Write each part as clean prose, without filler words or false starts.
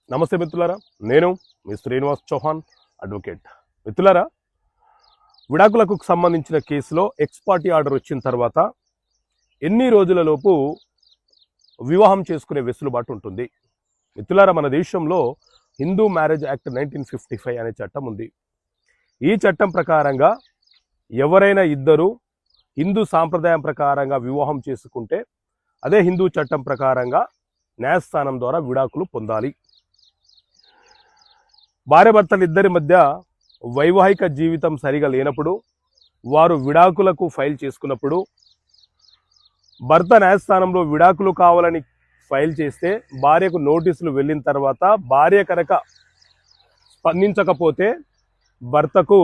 నమస్తే మిత్రులారా, నేను మీ శ్రీనివాస్ చౌహాన్ అడ్వకేట్. మిత్రులారా, విడాకులకు సంబంధించిన కేసులో ఎక్స్పార్టీ ఆర్డర్ వచ్చిన తర్వాత ఎన్ని రోజులలోపు వివాహం చేసుకునే వెసులుబాటు ఉంటుంది? మిత్రులారా, మన దేశంలో హిందూ మ్యారేజ్ యాక్ట్ 1955 అనే చట్టం ఉంది. ఈ చట్టం ప్రకారంగా ఎవరైనా ఇద్దరు హిందూ సాంప్రదాయం ప్రకారంగా వివాహం చేసుకుంటే అదే హిందూ చట్టం ప్రకారంగా న్యాయస్థానం ద్వారా విడాకులు పొందాలి. భార్యాభర్తలు ఇద్దరి మధ్య వైవాహిక జీవితం సరిగా లేనప్పుడు వారు విడాకులకు ఫైల్ చేసుకున్నప్పుడు భర్త న్యాయస్థానంలో విడాకులు కావాలని ఫైల్ చేస్తే భార్యకు నోటీసులు వెళ్ళిన తర్వాత భార్య కనుక స్పందించకపోతే భర్తకు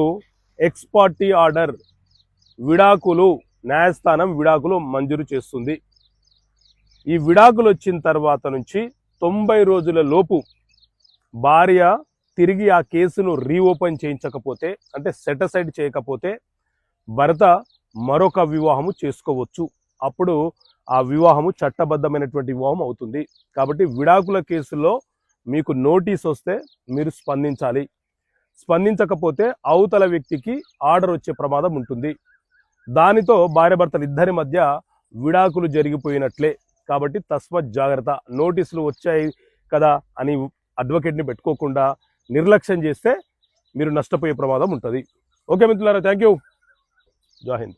ఎక్స్పార్టీ ఆర్డర్ విడాకులు న్యాయస్థానం విడాకులు మంజూరు చేస్తుంది. ఈ విడాకులు వచ్చిన తర్వాత నుంచి 90 రోజుల లోపు భార్య తిరిగి ఆ కేసును రీఓపెన్ చేయించకపోతే, అంటే సెటిసైడ్ చేయకపోతే భర్త మరొక వివాహము చేసుకోవచ్చు. అప్పుడు ఆ వివాహము చట్టబద్ధమైనటువంటి వివాహం అవుతుంది. కాబట్టి విడాకుల కేసులో మీకు నోటీస్ వస్తే మీరు స్పందించాలి. స్పందించకపోతే అవతల వ్యక్తికి ఆర్డర్ వచ్చే ప్రమాదం ఉంటుంది. దానితో భార్యాభర్తలు ఇద్దరి మధ్య విడాకులు జరిగిపోయినట్లే. కాబట్టి తస్మత్ జాగ్రత్త. నోటీసులు వచ్చాయి కదా అని అడ్వకేట్ని పెట్టుకోకుండా నిర్లక్ష్యం చేస్తే మీరు నష్టపోయే ప్రమాదం ఉంటుంది. ఓకే మిత్రులారా, థ్యాంక్ యూ. జై హింద్.